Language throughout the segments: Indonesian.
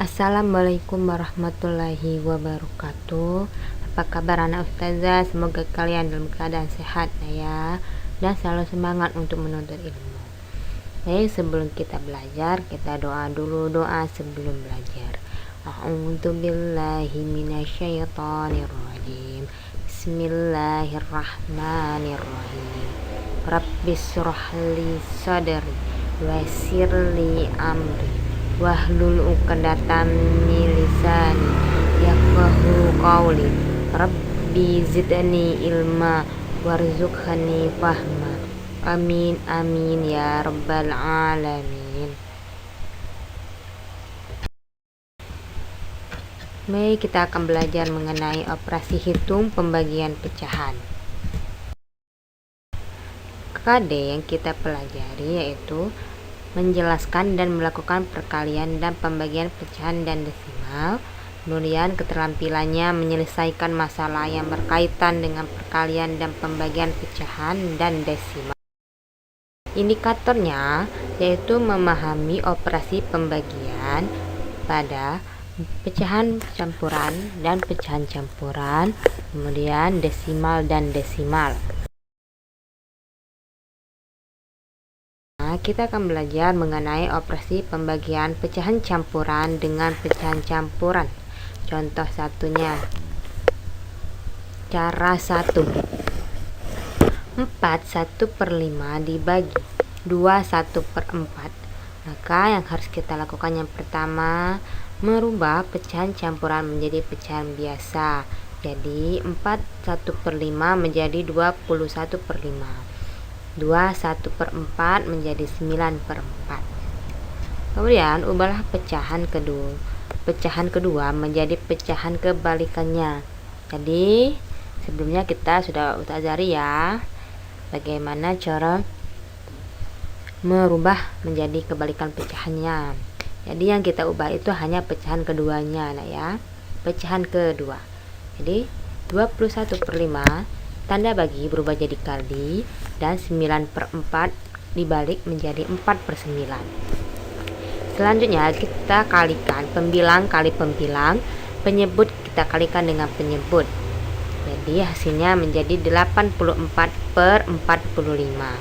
Assalamualaikum warahmatullahi wabarakatuh. Apa kabar anak ustazah? Semoga kalian dalam keadaan sehat ya, dan selalu semangat untuk menuntut ilmu. Sebelum kita belajar, kita doa dulu, doa sebelum belajar. A'udzu billahi minasyaitonir rajim. Bismillahirrahmanirrahim. Rabbis shrah li sadri wassir li amri wahlul 'uqdatam min lisani yafqahu qawli. Rabbi zidni ilma warzuqni fahma. Amin amin ya rabbal alamin. Mari kita akan belajar mengenai operasi hitung pembagian pecahan. KD yang kita pelajari yaitu menjelaskan dan melakukan perkalian dan pembagian pecahan dan desimal. Kemudian keterampilannya menyelesaikan masalah yang berkaitan dengan perkalian dan pembagian pecahan dan desimal. Indikatornya yaitu memahami operasi pembagian pada pecahan campuran dan pecahan campuran, kemudian desimal dan desimal. Kita akan belajar mengenai operasi pembagian pecahan campuran dengan pecahan campuran. Contoh satunya, cara 1, 4 1/5 dibagi 2 1/4. Maka yang harus kita lakukan yang pertama, merubah pecahan campuran menjadi pecahan biasa. Jadi 4 1/5 menjadi 21/5. 2 1/4 menjadi 9/4. Kemudian ubahlah pecahan kedua menjadi pecahan kebalikannya. Jadi sebelumnya kita sudah ajari ya bagaimana cara merubah menjadi kebalikan pecahannya. Jadi yang kita ubah itu hanya pecahan keduanya ya. Pecahan kedua. Jadi 21/5 tanda bagi berubah jadi kali, dan 9/4 dibalik menjadi 4/9. Selanjutnya kita kalikan pembilang kali pembilang, penyebut kita kalikan dengan penyebut. Jadi hasilnya menjadi 84/45.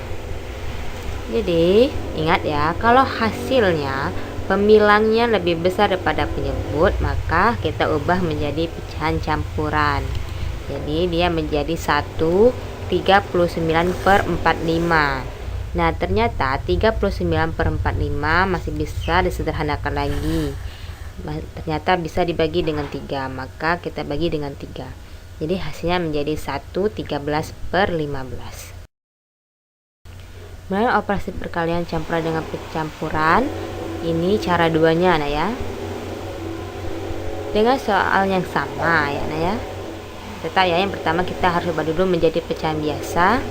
Jadi ingat ya, kalau hasilnya pembilangnya lebih besar daripada penyebut, maka kita ubah menjadi pecahan campuran. Jadi dia menjadi 1/39/45. Nah ternyata 39/45 masih bisa disederhanakan lagi. Ternyata bisa dibagi dengan 3, maka kita bagi dengan 3. Jadi hasilnya menjadi 1/13/15. Kemudian operasi perkalian campuran dengan pencampuran, ini cara 2-nya ya. Dengan soal yang sama ya ya. Tetap ya, yang pertama kita harus ubah dulu menjadi pecahan biasa.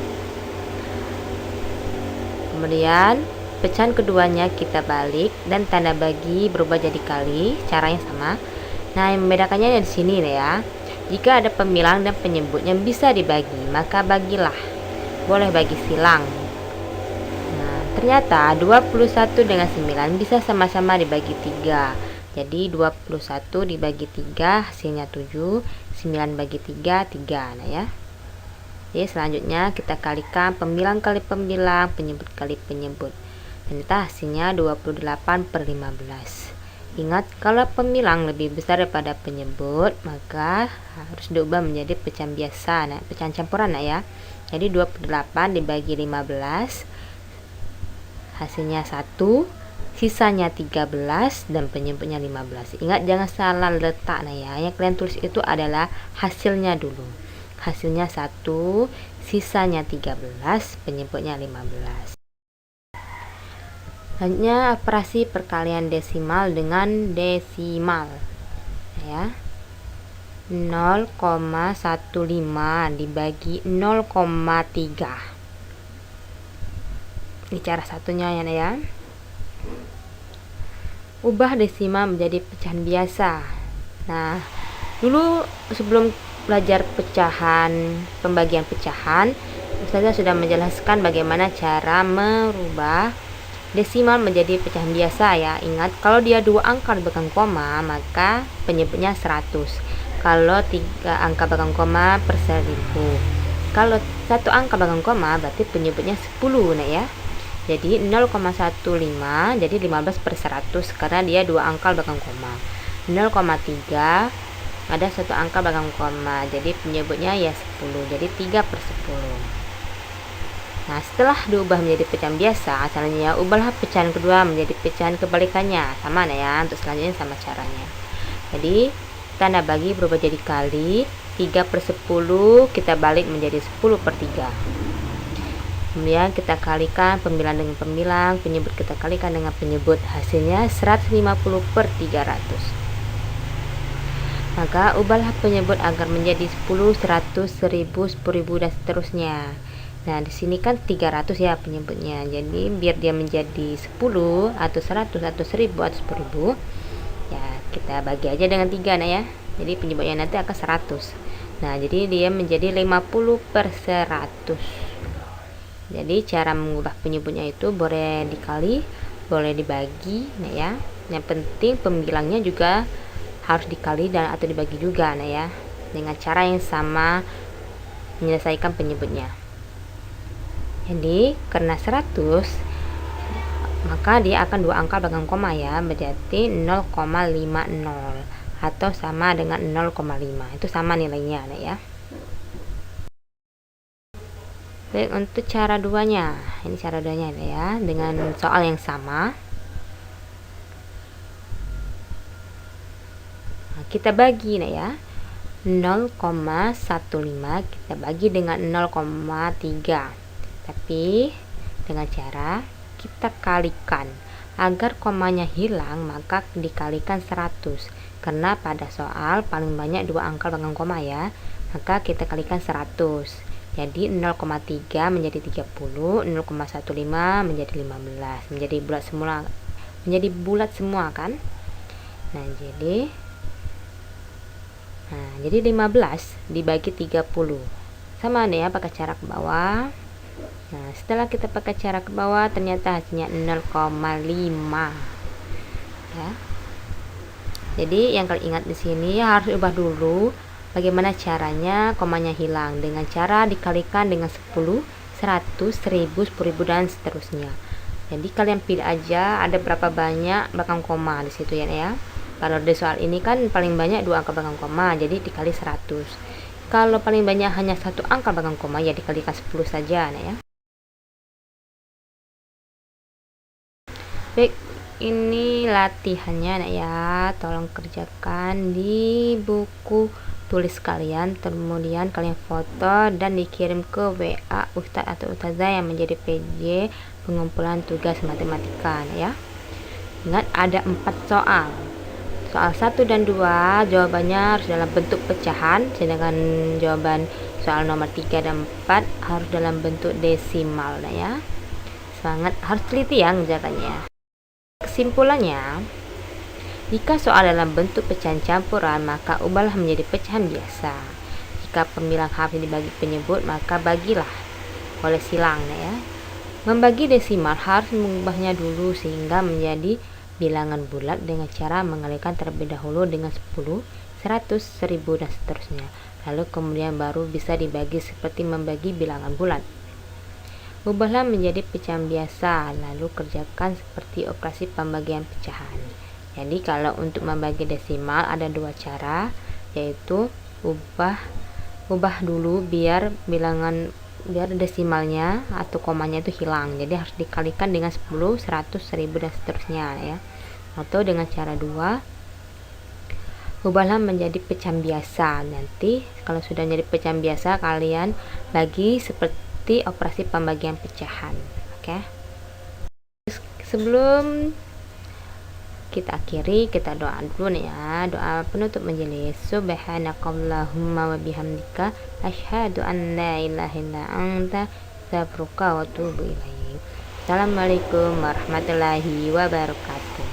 Kemudian pecahan keduanya kita balik dan tanda bagi berubah jadi kali, caranya sama. Nah, yang membedakannya di sini ya. Jika ada pembilang dan penyebut yang bisa dibagi, maka bagilah. Boleh bagi silang. Nah, ternyata 21 dengan 9 bisa sama-sama dibagi 3. Jadi 21 dibagi 3 hasilnya 7, 9 bagi 3 3 ya. Jadi selanjutnya kita kalikan pembilang kali pembilang, penyebut kali penyebut. Ternyata hasilnya 28/15. Ingat, kalau pembilang lebih besar daripada penyebut, maka harus diubah menjadi pecahan biasa, pecahan campuran ya. Jadi 28 dibagi 15 hasilnya 1, sisanya 13 dan penyebutnya 15. Ingat, jangan salah letak ya. Yang kalian tulis itu adalah hasilnya dulu. Hasilnya 1, sisanya 13, penyebutnya 15. Selanjutnya operasi perkalian desimal dengan desimal ya. 0,15 dibagi 0,3. Ini cara satunya ya. Ubah desimal menjadi pecahan biasa. Nah, dulu sebelum belajar pembagian pecahan, Ustazah sudah menjelaskan bagaimana cara merubah Desimal menjadi pecahan biasa ya. Ingat, kalau dia 2 angka belakang koma, maka penyebutnya 100. Kalau 3 angka belakang koma per 1000. Kalau 1 angka belakang koma berarti penyebutnya 10 nah ya. Jadi 0,15 jadi 15 per 100 karena dia 2 angka belakang koma. 0,3 ada 1 angka belakang koma, jadi penyebutnya ya 10. Jadi 3 per 10. Nah, setelah diubah menjadi pecahan biasa, caranya ubahlah pecahan kedua menjadi pecahan kebalikannya. Sama nah ya, untuk selanjutnya sama caranya. Jadi, tanda bagi berubah jadi kali, 3 per 10 kita balik menjadi 10 per 3. Kemudian kita kalikan pembilang dengan pembilang, penyebut kita kalikan dengan penyebut, hasilnya 150 per 300. Maka ubahlah penyebut agar menjadi 10, 100, 1000, 10.000 dan seterusnya. Nah, di sini kan 300 ya penyebutnya. Jadi biar dia menjadi 10 atau 100 atau 1000 atau 10.000, ya kita bagi aja dengan 3 nah ya. Jadi penyebutnya nanti akan 100. Nah, jadi dia menjadi 50 per 100. Jadi cara mengubah penyebutnya itu boleh dikali, boleh dibagi nah ya. Yang penting pembilangnya juga harus dikali dan atau dibagi juga nah ya, dengan cara yang sama menyelesaikan penyebutnya. Jadi karena 100 maka dia akan 2 angka belakang koma ya, berarti 0,50 atau sama dengan 0,5. Itu sama nilainya nah ya. Baik, untuk cara duanya, ini cara duanya ya, dengan soal yang sama. Nah, kita bagi nah ya, 0,15 kita bagi dengan 0,3, tapi dengan cara kita kalikan. Agar komanya hilang maka dikalikan 100, karena pada soal paling banyak 2 angka belakang koma ya, maka kita kalikan 100. Jadi 0,3 menjadi 30, 0,15 menjadi 15, menjadi bulat semua kan. Nah, jadi 15 dibagi 30. Sama nih ya, pakai cara ke bawah. Nah, setelah kita pakai cara ke bawah ternyata hasilnya 0,5 ya. Jadi yang kalian ingat di sini harus ubah dulu bagaimana caranya komanya hilang, dengan cara dikalikan dengan 10, 100, 1000, 10.000 dan seterusnya. Jadi kalian pilih aja ada berapa banyak belakang koma di situ ya. Kalau di soal ini kan paling banyak 2 angka belakang koma, jadi dikali 100. Kalau paling banyak hanya 1 angka belakang koma ya dikalikan 10 saja nah ya. Baik, ini latihannya nak ya, tolong kerjakan di buku tulis kalian, kemudian kalian foto dan dikirim ke WA Ustadz atau Ustazah yang menjadi PJ pengumpulan tugas matematika ya. Ingat ada 4 soal. Soal 1 dan 2 jawabannya harus dalam bentuk pecahan, sedangkan jawaban soal nomor 3 dan 4 harus dalam bentuk desimal nah ya. Semangat, harus teliti ya ngerjakannya. Kesimpulannya, jika soal dalam bentuk pecahan campuran maka ubahlah menjadi pecahan biasa. Jika pembilang harus dibagi penyebut maka bagilah oleh silang ya. Membagi desimal harus mengubahnya dulu sehingga menjadi bilangan bulat dengan cara mengalihkan terlebih dahulu dengan 10, 100, 1000 dan seterusnya. Lalu kemudian baru bisa dibagi seperti membagi bilangan bulat. Ubahlah menjadi pecahan biasa, lalu kerjakan seperti operasi pembagian pecahan. Jadi kalau untuk membagi desimal ada 2 cara, yaitu ubah dulu biar desimalnya atau komanya itu hilang. Jadi harus dikalikan dengan 10, 100, 1000 dan seterusnya ya. Atau dengan cara 2, ubahlah menjadi pecahan biasa. Nanti kalau sudah menjadi pecahan biasa kalian bagi seperti operasi pembagian pecahan. Oke. Sebelum kita akhiri, kita doa dulu nih ya, doa penutup majelis. Subhanakallahumma wa bihamdika asyhadu an la ilaha illa anta astaghfiruka wa atubu ilaik. Assalamualaikum warahmatullahi wabarakatuh.